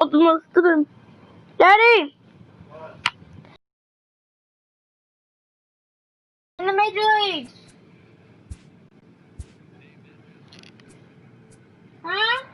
Almost Daddy! In the major leagues! Huh?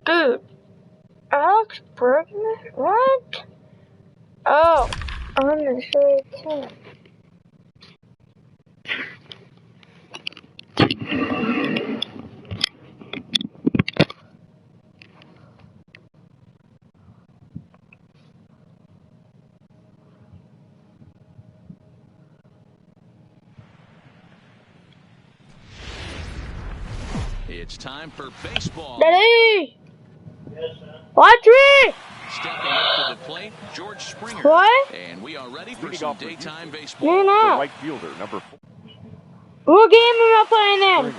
Dude, Alex Bergman? What? Oh, I'm gonna show you too. It's time for baseball. Daddy! Yes, sir. Watch me! Stepping up to the plate, George Springer. What? And we are ready for some daytime baseball. You're not. The right fielder, number 4. What game am I playing in?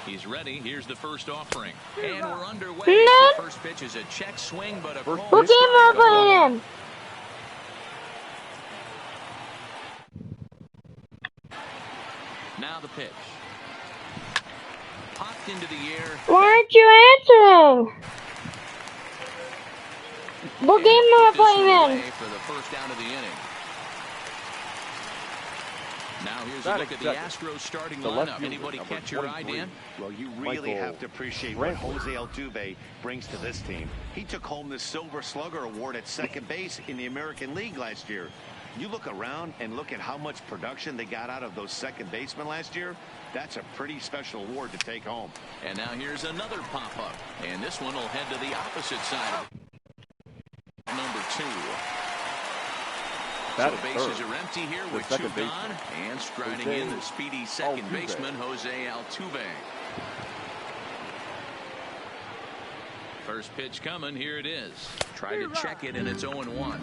He's ready. Here's the first offering. And we're underway. No. The first pitch is a check swing, but a What game am I playing in? Now the pitch. Popped into the air. Why aren't you answering? What game am I playing in? For the first out of the inning. Now here's a look at the Astros starting lineup. Anybody catch your eye, Dan? Well, you really have to appreciate what Jose Altuve brings to this team. He took home the Silver Slugger Award at second base in the American League last year. You look around and look at how much production they got out of those second basemen last year. That's a pretty special award to take home. And now here's another pop-up. And this one will head to the opposite side. Number 2. So bases are empty here with 2 gone. And striding in the speedy second baseman, Jose Altuve. First pitch coming. Here it is. Try to check it, and it's 0-1.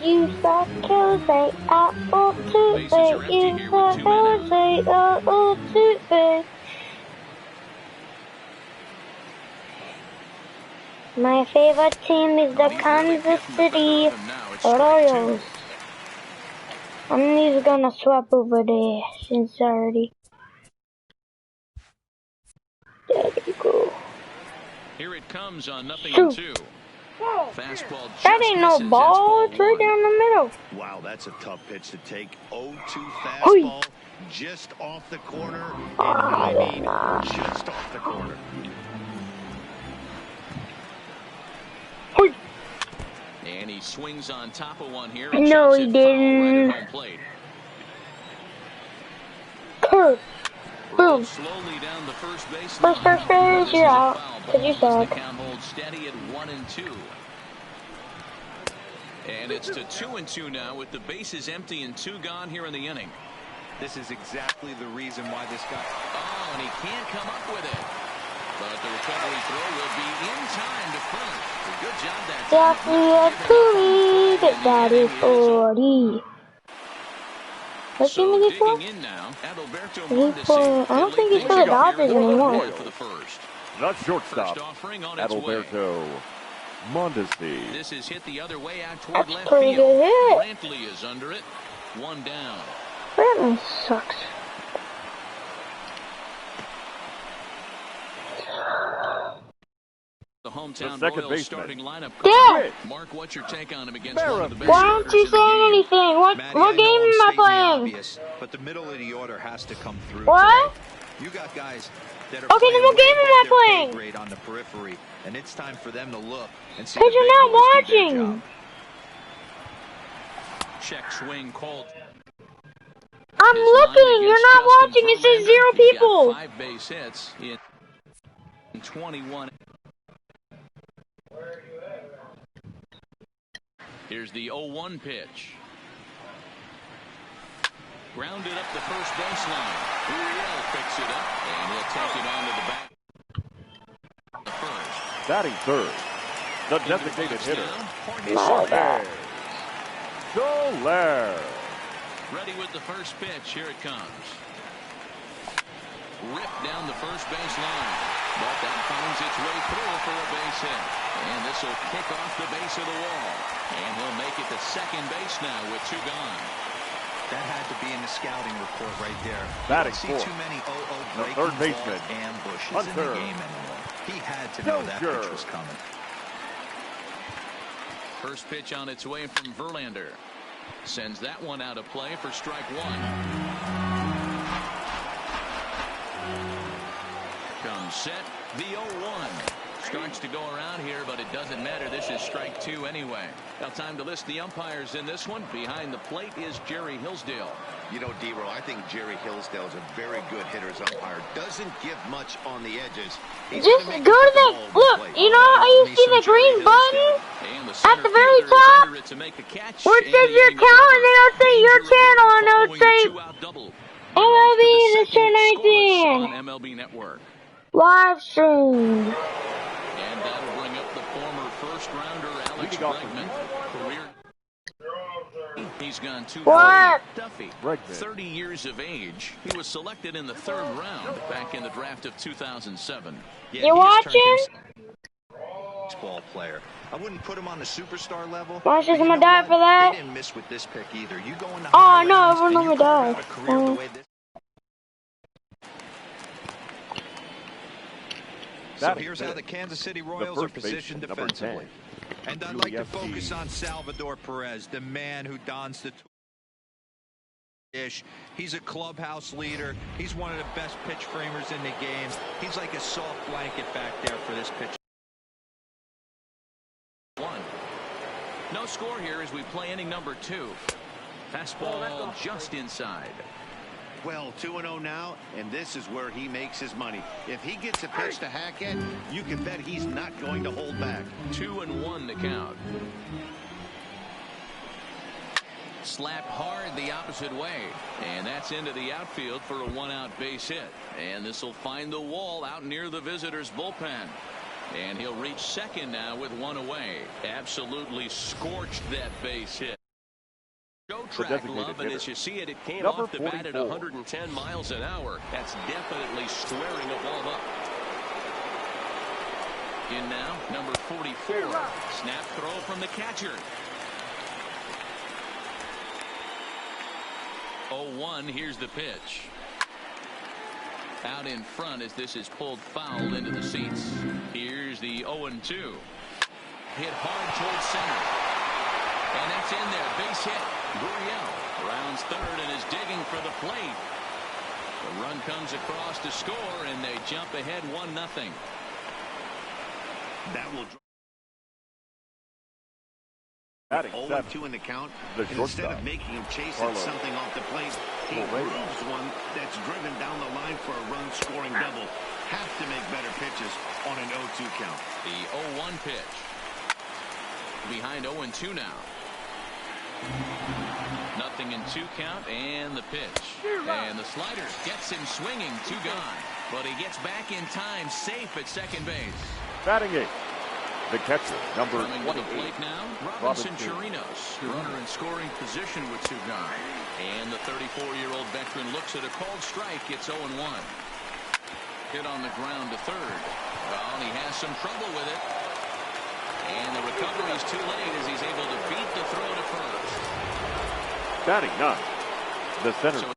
You saw Jose Altuve. You saw Jose Altuve. My favorite team is the Kansas City Royals. I'm just gonna swap over there since already. There we go. Here it comes on 0-2. Fastball. That ain't no ball. It's right down the middle. Wow, that's a tough pitch to take. 0-2 fastball just off the corner. And I mean, just off the corner. And he swings on top of one here. No, he didn't. Curve. Boom. Slowly down the first base. First base, you're out. Cause you suck. The count holds steady at 1-2. And it's to 2-2 now with the bases empty and 2 gone here in the inning. This is exactly the reason why this guy. Oh, and he can't come up with it. But the recovery throw will be in time to first. A good job that time. Get Daddy 40. What's he So for? digging in now, Adalberto He's for, I don't think he's for the Dodgers anymore. For the first. The shortstop, First offering on its way. Adalberto Mondesi. This is hit the other way out toward That's left pretty field. good hit. Brantley is under it. 1 down. Brantley sucks. The home hometown second Royals baseman. starting lineup. Yeah. Mark, what's your take on him against one of the best Why aren't hitters you in the saying game? anything? What Matty, what I game know I'm am I stating the playing? obvious, but the middle of the order has to come through What? today. You got guys that are Okay, then playing what way game am above I their pay playing? grade on the periphery, and it's time for them to look and see Because the big you're not boys do their watching. job. Check swing called. I'm His line looking. You're against not Justin watching. It says Verlander. 0 He's got people. 5 base hits in 21. Here's the 0-1 pitch. Grounded up the first baseline. Uriel picks it up, and he'll take it onto the back. The first. Batting third, the designated hitter, Soler. Soler. Ready with the first pitch. Here it comes. Ripped down the first base line. But that finds its way through for a base hit. And this will kick off the base of the wall. And he'll make it to second base now with 2 gone. That had to be in the scouting report right there. Batting You don't see fourth, too many the breaking third ball baseman, ambushes in Hunter. the game anymore. He had to know that Dozier. pitch was coming. First pitch on its way from Verlander. Sends that one out of play for strike 1. Comes set. The 0-1. Starts to go around here, but it doesn't matter. This is strike 2 anyway. Now time to list the umpires in this one. Behind the plate is Jerry Hillsdale. You know, D-Roll, I think Jerry Hillsdale is a very good hitter's umpire. Doesn't give much on the edges. He's Just gonna make go you to put the ball on look. plate. You know how you see the green button And the at center the very fielder is top under it to make the catch, where it and says the your inning is count, over. and then it'll say your Danger channel, and averted it'll following say the 2-out double. MLB We're off to the the second. Show Scoreless 19 on MLB Network. live stream. And that'll bring up the former first-rounder Alex Leading off the Bregman. Career. He's gone 2 What? Duffy, Bregman. 30 years of age. He was selected in the 3rd round back in the draft of 2007. Yeah, You he has watching? turned himself baseball player. I wouldn't put him on the superstar level. Watch this, but you I'm gonna know die what? for that. They didn't miss with this pick either. You go into Oh, high no, rounds everyone and you would carve die. out a career the way this. So Batting here's how fifth, the Kansas City the Royals are first positioned baseman, number defensively. 10, And I'd like to UEFC. focus on Salvador Perez, the man who dons the dish. He's a clubhouse leader. He's one of the best pitch framers in the game. He's like a soft blanket back there for this pitch. 1. No score here as we play inning number 2. Fastball just inside. Well, 2-0 now, and this is where he makes his money. If he gets a pitch to hack at, you can bet he's not going to hold back. 2-1 to count. Slapped hard the opposite way, and that's into the outfield for a 1-out base hit. And this will find the wall out near the visitors' bullpen. And he'll reach second now with 1 away. Absolutely scorched that base hit. Go track, Love, and as you see it, it came number off the bat at 44. 110 miles an hour. That's definitely squaring a ball up. In now, number 44. Snap throw from the catcher. 0-1, here's the pitch. Out in front as this is pulled foul into the seats. Here's the 0-2. Hit hard towards center. And that's in there. Base hit. Gurriel rounds third and is digging for the plate. The run comes across to score, and they jump ahead 1-0. That will Batting 0-2 7, in the count. the And instead shortstop, of making him chase Carlos. something off the plate, he Correa. grooves one that's driven down the line for a run-scoring double. Have to make better pitches on an 0-2 count. The 0-1 pitch. Behind 0-2 now. Nothing in 2 count, and the pitch. And the slider gets him swinging, 2 gone. But he gets back in time, safe at second base. batting 8, the catcher, number Coming to the 28, plate now, Robinson. Robinson Chirinos, runner in scoring position with 2 gone. And the 34-year-old veteran looks at a called strike. It's 0-1. Hit on the ground to third. Well, he has some trouble with it. And the recovery is too late as he's able to beat the throw to first. batting 9, the center. So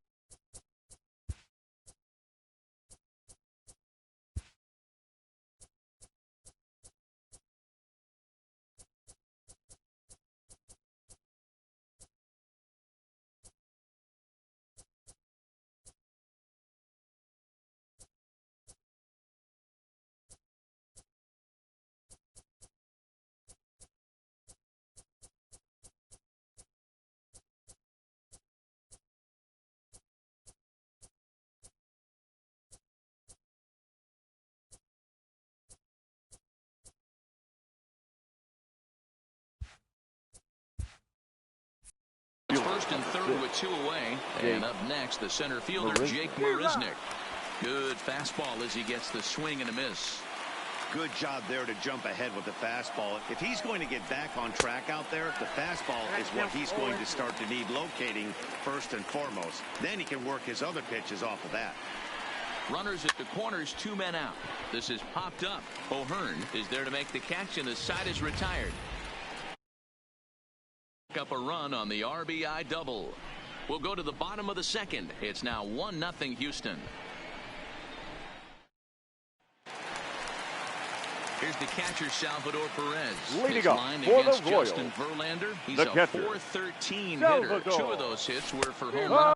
through with 2 away. And up next, the center fielder, Jake Marisnick. Good fastball as he gets the swing and a miss. Good job there to jump ahead with the fastball. If he's going to get back on track out there, the fastball is what he's going to start to need locating first and foremost. Then he can work his other pitches off of that. Runners at the corners, 2 men out. This is popped up. O'Hearn is there to make the catch, and the side is retired. Up a run on the RBI double. We'll go to the bottom of the second. It's now 1-0 Houston. Here's the catcher, Salvador Perez. Leading His up line for against the Royals, Justin Verlander. He's the a catcher, .413 Salvador. hitter. 2 of those hits were for home runs.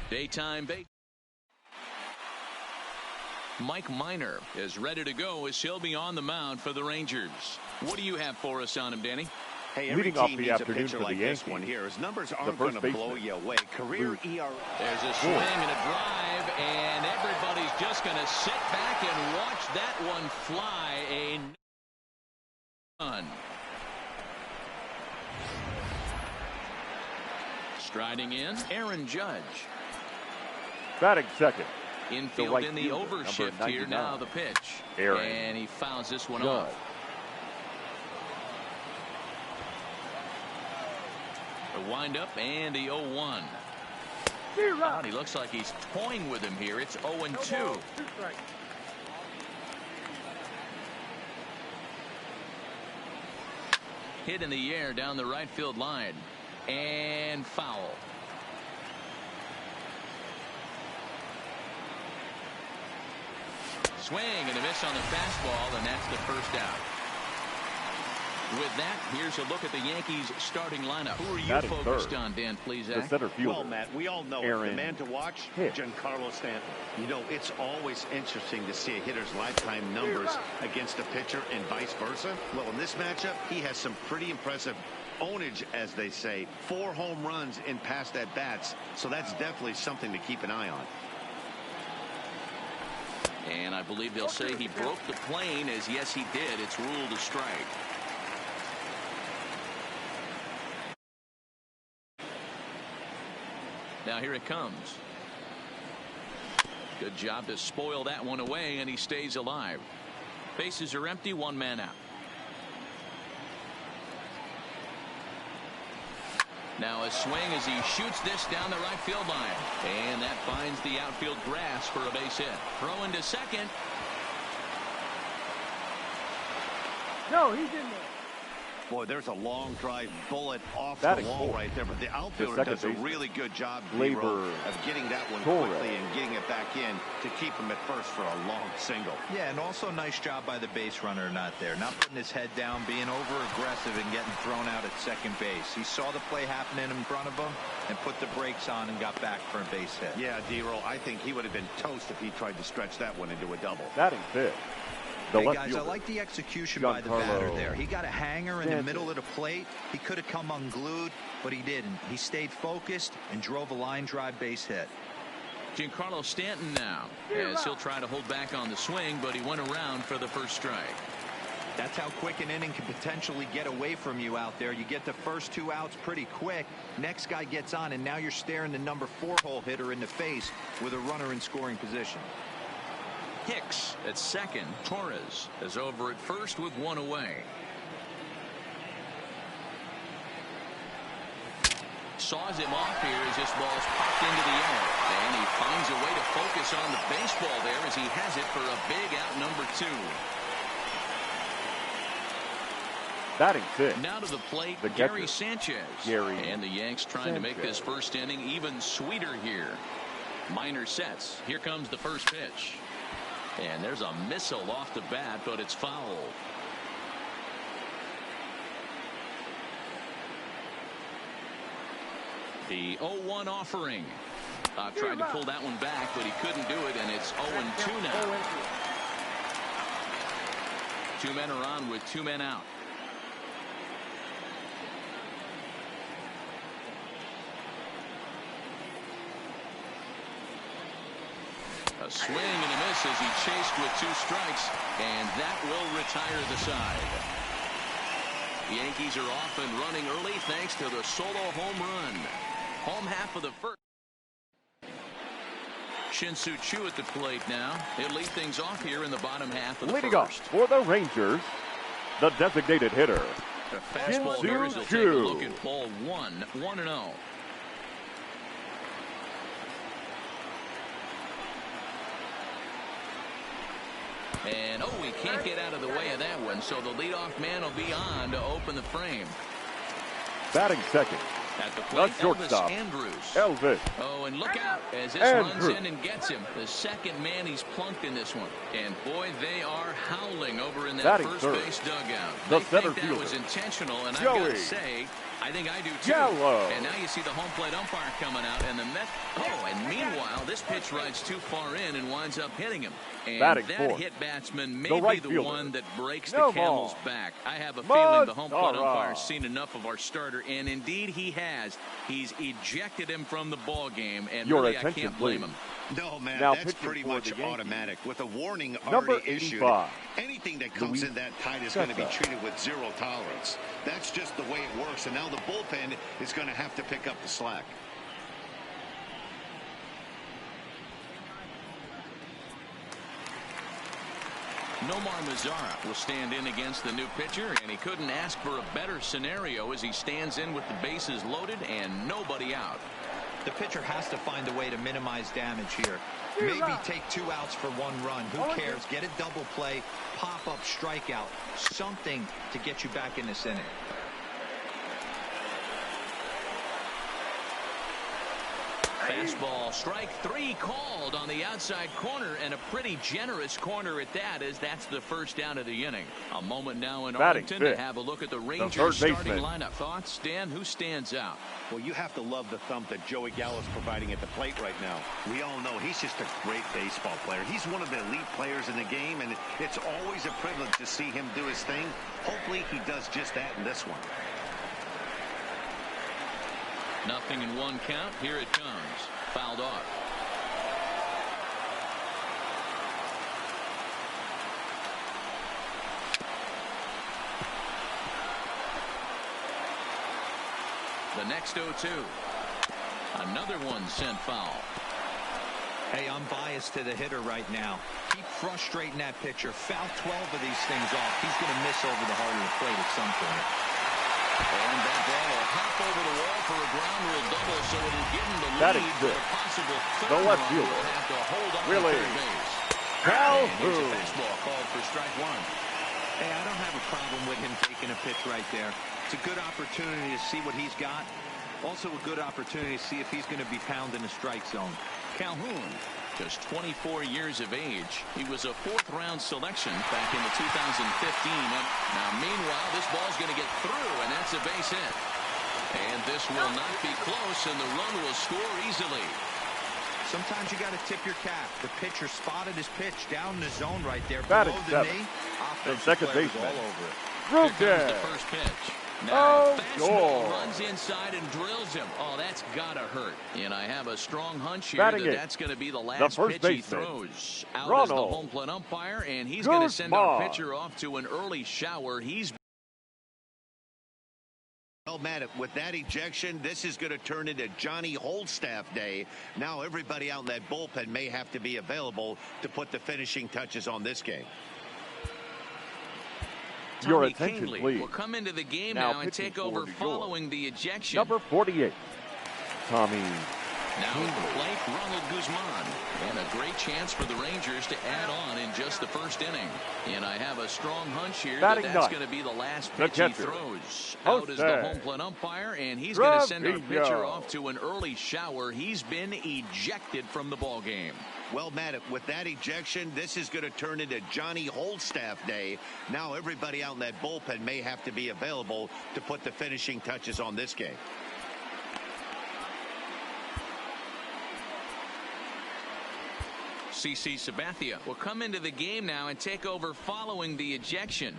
Daytime bait. Mike Minor is ready to go as he'll be on the mound for the Rangers. What do you have for us on him, Danny? Hey, every Leading off team the needs a afternoon pitcher for the like this Yankees, one here. His numbers aren't first going to blow baseman, you away. Career ERA. There's a swing and a drive, and everybody's just going to sit back and watch that one fly. A run. Striding in, Aaron Judge. Batting second, Infield right in the fielder, overshift number here. 99, Now the pitch. Aaron and he fouls this one Judge. off. The windup and the 0-1. God, he looks like he's toying with him here. It's 0-2. Hit in the air down the right field line. And foul. Swing and a miss on the fastball, and that's the first out. With that, here's a look at the Yankees starting lineup. Who are you Batting focused third, on, Dan the Plesac? center fielder. Well, Matt, we all know Aaron the man to watch, Hicks. Giancarlo Stanton. You know, it's always interesting to see a hitter's lifetime numbers against a pitcher and vice versa. Well, in this matchup, he has some pretty impressive ownage, as they say. 4 home runs in past at-bats, so that's definitely something to keep an eye on. And I believe they'll say he broke the plane, as yes, he did. It's ruled a strike. Now here it comes. Good job to spoil that one away, and he stays alive. Bases are empty, 1 man out. Now a swing as he shoots this down the right field line. And that finds the outfield grass for a base hit. Throw into second. No, he's in there. Boy, there's a long drive bullet off Batting the wall fourth. right there. But the outfielder does a baseman. really good job, Labor D-Roll, of getting that one Torres. quickly and getting it back in to keep him at first for a long single. Yeah, and also nice job by the base runner not there. Not putting his head down, being over-aggressive and getting thrown out at second base. He saw the play happening in front of him and put the brakes on and got back for a base hit. Yeah, D-Roll, I think he would have been toast if he tried to stretch that one into a double. Batting fifth. The Hey left guys, fielder. I like the execution by the batter there. He got a hanger in the middle of the plate. He could have come unglued, but he didn't. He stayed focused and drove a line drive base hit. Giancarlo Stanton now, as he'll try to hold back on the swing, but he went around for the first strike. That's how quick an inning can potentially get away from you out there. You get the first 2 outs pretty quick. Next guy gets on, and now you're staring the number 4-hole hitter in the face with a runner in scoring position. Hicks at second. Torres is over at first with one away. Saws him off here as this ball's popped into the air. And he finds a way to focus on the baseball there as he has it for a big out number 2. Batting fifth. Now to the plate, The Gary catcher. Sanchez. Gary and the Yanks trying to make Sanchez. this first inning even sweeter here. Minor sets. Here comes the first pitch. And there's a missile off the bat, but it's foul. The 0-1 offering. Tried to pull that one back, but he couldn't do it, and it's 0-2 now. 2 men are on with 2 men out. A swing and a miss as he chased with 2 strikes, and that will retire the side. The Yankees are off and running early thanks to the solo home run. Home half of the first. Shin-Soo Choo at the plate now. He'll lead things off here in the bottom half of the Leading first. off for the Rangers, the designated hitter. The fastball here as he'll take a look at ball 1, 1-0. And he can't get out of the way of that one, so the leadoff man will be on to open the frame. Batting second. At the plate, shortstop, Elvis Andrews. Elvis. Oh, and look out as this Andrews. runs in and gets him. The second man he's plunked in this one. And boy, they are howling over in that Batting first third. base dugout. The They center think that fielder, was intentional, and I've Joey got to say, I think I do too. Gallo. And now you see the home plate umpire coming out, and the Mets. Oh, and meanwhile, this pitch rides too far in and winds up hitting him. And Batting that fourth. hit batsman may The right be the fielder, one that breaks No the camel's more. back. I have a feeling the home plate Mazara. umpire's seen enough of our starter, and indeed he has. He's ejected him from the ball game, and Your really I attention, can't blame please. him. No, man, Now that's pitching pretty for much the Yankees. automatic. With a warning Number already issued, 85, anything that comes Luis in that tight is going to be Cessa. treated with 0 tolerance. That's just the way it works, and now the bullpen is going to have to pick up the slack. Nomar Mazara will stand in against the new pitcher, and he couldn't ask for a better scenario as he stands in with the bases loaded and nobody out. The pitcher has to find a way to minimize damage here. Maybe take 2 outs for 1 run. Who cares? Get a double play, pop up, strikeout, something to get you back in this inning. Fastball, strike 3 called on the outside corner, and a pretty generous corner at that, as that's the first down of the inning. A moment now in Batting Arlington to fifth, have a look at the third Rangers starting baseman. lineup. Thoughts, Dan? Who stands out? Well, you have to love the thump that Joey Gallo's providing at the plate right now. We all know he's just a great baseball player. He's one of the elite players in the game, and it's always a privilege to see him do his thing. Hopefully he does just that in this one. Nothing in 1 count. Here it comes. Fouled off. The next 0-2. Another one sent foul. Hey, I'm biased to the hitter right now. Keep frustrating that pitcher. Foul 12 of these things off. He's going to miss over the heart of the plate at some point. And that ball will hop over the wall for a ground rule double, so it'll give him the That lead. is But good. a possible The third left run fielder, will have to hold on Willie to third base. And here's a Calhoun. fastball called for strike 1. Hey, I don't have a problem with him taking a pitch right there. It's a good opportunity to see what he's got. Also a good opportunity to see if he's going to be pounding the strike zone. Calhoun, just 24 years of age. He was a fourth-round selection back in the 2015. Now, meanwhile, this ball's going to get through, and that's a base hit. And this will not be close, and the run will score easily. Sometimes you got to tip your cap. The pitcher spotted his pitch down in the zone right there Batting below the seventh. knee. The Offensive second players baseman. all over it. Here comes Rugen. the first pitch. Now, Oh, fastball goal. runs inside and drills him. Oh, that's got to hurt. And I have a strong hunch here Batting that eighth. that's going to be the last first pitch he baseman. throws. Out Ronald as the home plate umpire, and he's going to send our Guzman. pitcher off to an early shower. He's Well, Matt, with that ejection, this is going to turn into Johnny Holdstaff Day. Now everybody out in that bullpen may have to be available to put the finishing touches on this game. Your Tommy attention, Kingley please. will come into the game Now now and pitching take for over New York. following the ejection. Number 48, Tommy. Now at the plate, Ronald Guzman. And a great chance for the Rangers to add on in just the first inning. And I have a strong hunch here that Batting that's ninth. going to be the last The pitch he catcher. throws. Out is the Jose home plate umpire, and he's going to send our pitcher Trevino. off to an early shower. He's been ejected from the ball game. Well, Matt, with that ejection, this is going to turn into Johnny Holdstaff Day. Now everybody out in that bullpen may have to be available to put the finishing touches on this game. CC Sabathia will come into the game now and take over following the ejection.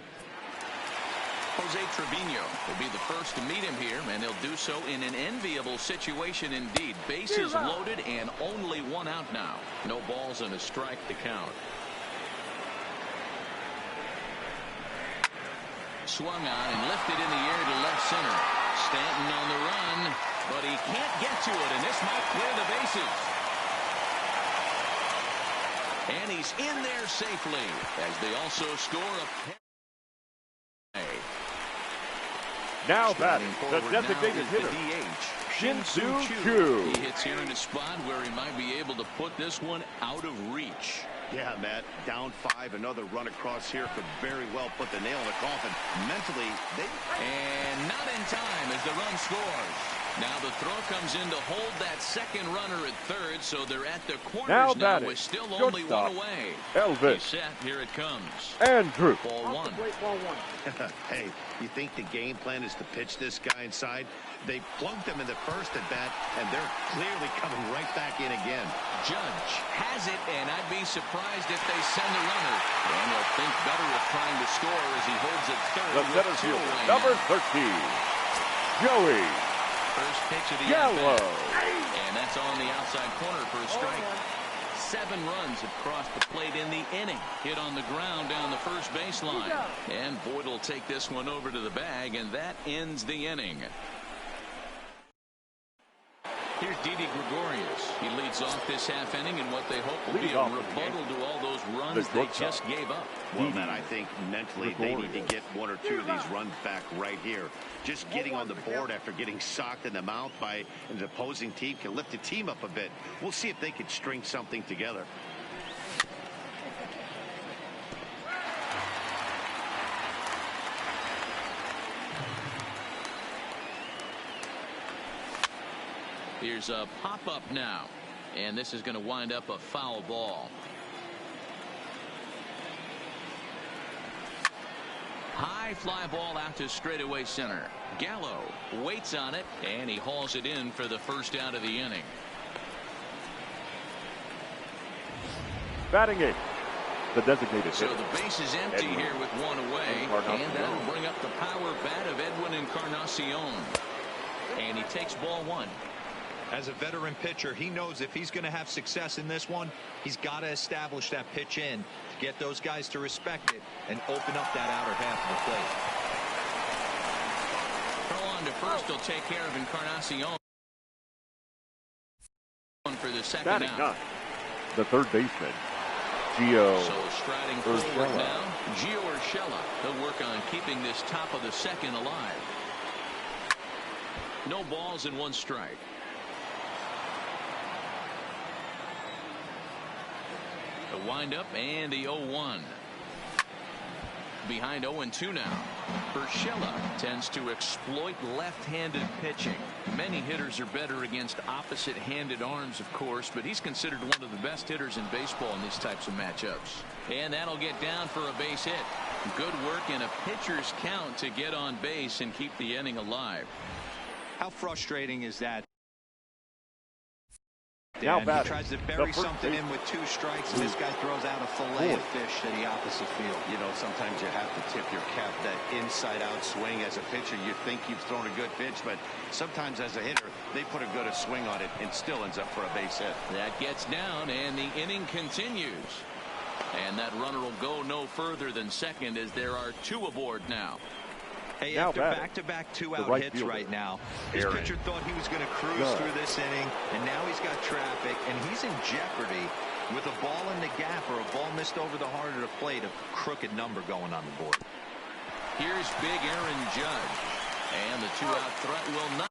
Jose Trevino will be the first to meet him here, and he'll do so in an enviable situation indeed. Bases loaded and only one out now. No balls and a strike to count. Swung on and lifted in the air to left center. Stanton on the run, but he can't get to it, and this might clear the bases. And he's in there safely as they also score a penalty. Now batting, the Forward designated now is hitter, the DH, Shin-Soo Shin-Soo Choo. He hits here in a spot where he might be able to put this one out of reach. Yeah, Matt, down 5, another run across here could very well put the nail in the coffin. Mentally, And not in time as the run scores. Now the throw comes in to hold that second runner at third, so they're at the corners now batting, with still only shortstop, one away. Elvis. He's set. Here it comes. Andrew. Ball one. hey, you think the game plan is to pitch this guy inside? They plugged him in the first at bat, and they're clearly coming right back in again. Judge has it, and I'd be surprised if they send the runner. And they'll think better of trying to score as he holds it third. The center with two fielder, away number now. 13, Joey First pitch of the Gallo. at-bat. And that's on the outside corner for a strike. 7 runs have crossed the plate in the inning. Hit on the ground down the first baseline. And Boyd will take this one over to the bag, and that ends the inning. Here's Didi Gregorius. He leads off this half inning in what they hope will be a rebuttal to all those runs they just gave up. Well, Matt, I think mentally they need to get 1 or 2 of these runs back right here. Just getting on the board after getting socked in the mouth by an opposing team can lift the team up a bit. We'll see if they can string something together. Here's a pop-up now, and this is going to wind up a foul ball. High fly ball out to straightaway center. Gallo waits on it, and he hauls it in for the first out of the inning. Batting 8, the designated So hitter. the base is empty Edwin here with one away, Encarnacion. and that'll bring up the power bat of Edwin Encarnacion. And he takes ball 1. As a veteran pitcher, he knows if he's going to have success in this one, he's got to establish that pitch in to get those guys to respect it and open up that outer half of the plate. Throw on to first will take care of Encarnacion for the second Batting out. 9, the third baseman, Gio So striding forward Urshela. now, Gio Urshela. He'll work on keeping this top of the second alive. No balls and 1 strike. The windup and the 0-1. behind 0-2 now. Urshela tends to exploit left-handed pitching. Many hitters are better against opposite-handed arms, of course, but he's considered one of the best hitters in baseball in these types of matchups. And that'll get down for a base hit. Good work in a pitcher's count to get on base and keep the inning alive. How frustrating is that? Now He batting, tries to the bury first something in with 2 strikes, and this guy throws out a fillet of fish to the opposite field. You know, sometimes you have to tip your cap. That inside-out swing as a pitcher, you think you've thrown a good pitch, but sometimes as a hitter, they put a good swing on it and still ends up for a base hit. That gets down, and the inning continues. And that runner will go no further than second as there are 2 aboard now. Hey, Now after batting, back-to-back 2-out right hits fielder, right now, his Aaron pitcher thought he was going to cruise Judge. through this inning, and now he's got traffic, and he's in jeopardy with a ball in the gap or a ball missed over the heart of the plate, a crooked number going on the board. Here's big Aaron Judge, and the 2-out threat will not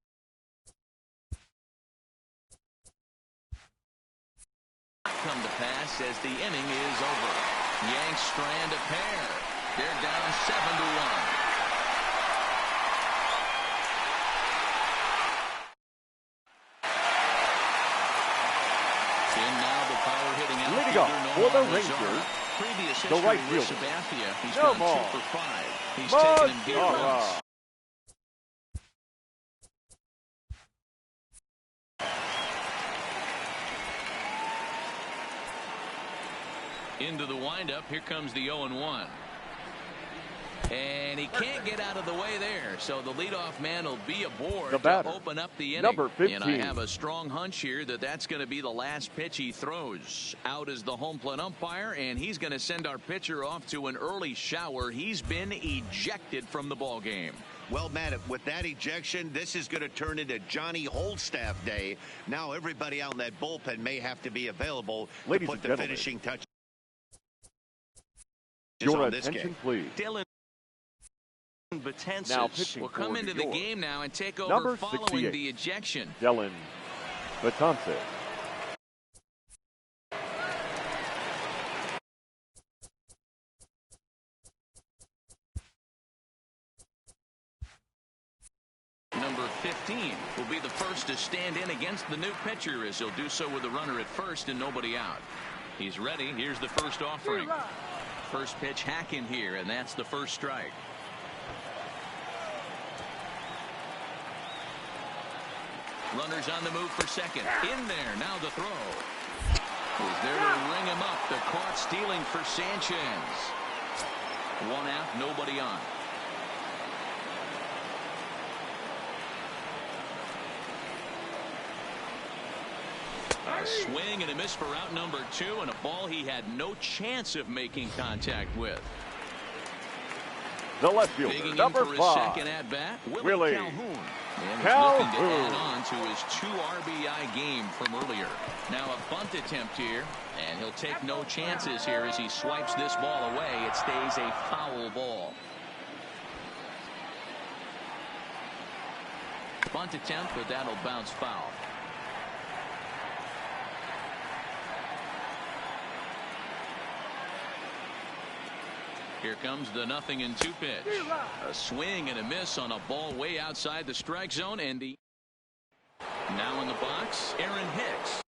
come to pass as the inning is over. Yanks strand a pair. They're down 7-1. Leading off for the Rangers, Previous the right history with fielder. Sabathia, he's No gone ball. 2 for 5. He's Mud. taken him deep runs. Into the windup. Here comes the 0-1. And he can't get out of the way there, so the leadoff man will be aboard The batter, to open up the inning. number 15. And I have a strong hunch here that that's going to be the last pitch he throws. Out is the home plate umpire, and he's going to send our pitcher off to an early shower. He's been ejected from the ball game. Well, Matt, with that ejection, this is going to turn into Johnny Holdstaff Day. Now everybody out in that bullpen may have to be available Ladies to put and the gentlemen, finishing touch your on this attention, game. please. Dylan Now Betances pitching will come for into New the York, game now and take over number following 68, the ejection. Dylan Betances. Number 15 will be the first to stand in against the new pitcher, as he'll do so with a runner at first and nobody out. He's ready. Here's the first offering. First pitch hack in here, and that's the first strike. Runners on the move for second. In there. Now the throw. Is there to ring him up. The caught stealing for Sanchez. 1 out, nobody on. A swing and a miss for out number 2, and a ball he had no chance of making contact with. The left fielder, Digging in number for his 5, second at bat, Willie Calhoun. And he's Calhoun. looking to add on to his 2 RBI game from earlier. Now a bunt attempt here, and he'll take no chances here as he swipes this ball away. It stays a foul ball. Bunt attempt, but that'll bounce foul. Here comes the 0-2 pitch. A swing and a miss on a ball way outside the strike zone, and the now in the box, Aaron Hicks.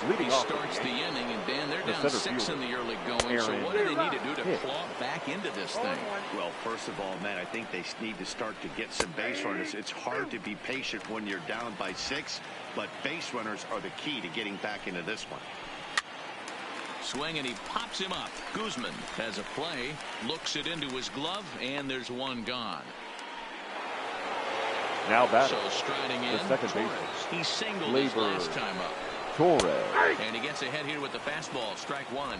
leading He off starts the inning, and Dan, they're the down center 6 in fielder, the early going. So Aaron what do they need to do to Hicks. claw back into this thing? Well, first of all, Matt, I think they need to start to get some base runners. It's hard to be patient when you're down by 6, but base runners are the key to getting back into this one. Swing, and he pops him up. Guzman has a play, looks it into his glove, and there's 1 gone. Now batting, So striding in, the second Torres. baseman, He singled his Labor. last time up. Torres. And he gets ahead here with the fastball. Strike 1.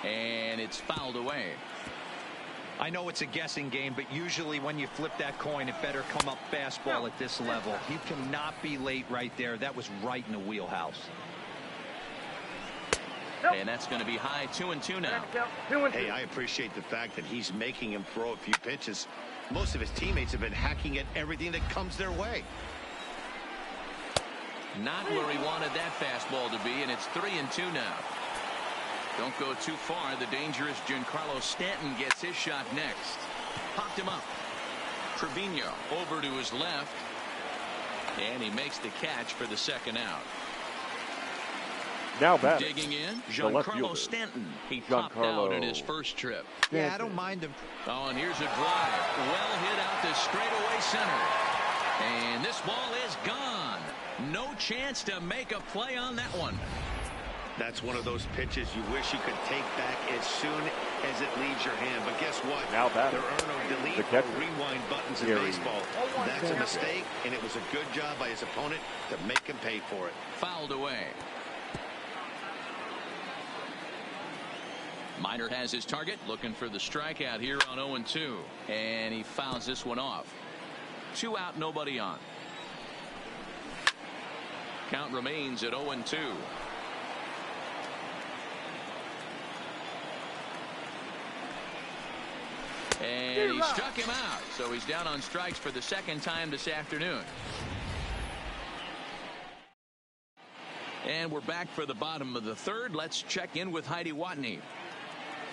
And it's fouled away. I know it's a guessing game, but usually when you flip that coin, it better come up fastball at this level. He cannot be late right there. That was right in the wheelhouse. And that's going to be high 2-2 now. Hey, I appreciate the fact that he's making him throw a few pitches. Most of his teammates have been hacking at everything that comes their way. Not where he wanted that fastball to be, and it's 3-2 now. Don't go too far. The dangerous Giancarlo Stanton gets his shot next. Popped him up. Trevino over to his left, and he makes the catch for the second out. Now batting, digging in, the left Giancarlo fielder, Stanton. He popped out in his first trip. Yeah, I don't mind him. Oh, and here's a drive. Well hit out to straightaway center. And this ball is gone. No chance to make a play on that one. That's one of those pitches you wish you could take back as soon as it leaves your hand. But guess what? Now batting, there are no delete the or catcher, rewind buttons in baseball. That's a mistake, and it was a good job by his opponent to make him pay for it. Fouled away. Minor has his target, looking for the strikeout here on 0-2. And he fouls this one off. 2 out, nobody on. Count remains at 0-2. And he struck him out. So he's down on strikes for the second time this afternoon. And we're back for the bottom of the third. Let's check in with Heidi Watney.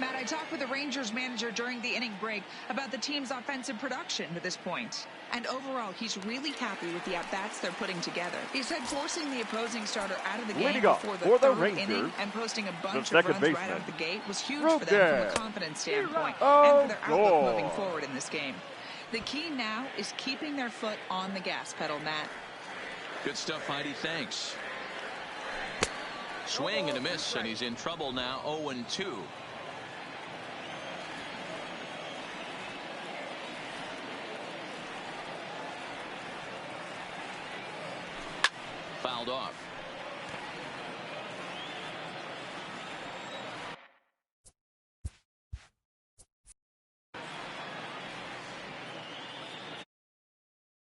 Matt, I talked with the Rangers manager during the inning break about the team's offensive production to this point. And overall, he's really happy with the at-bats they're putting together. He said forcing the opposing starter out of the game before the third inning and posting a bunch of runs right out of the gate was huge for them from a confidence standpoint and for their outlook moving forward in this game. The key now is keeping their foot on the gas pedal, Matt. Good stuff, Heidi. Thanks. Swing and a miss, and he's in trouble now. 0-2. Fouled off.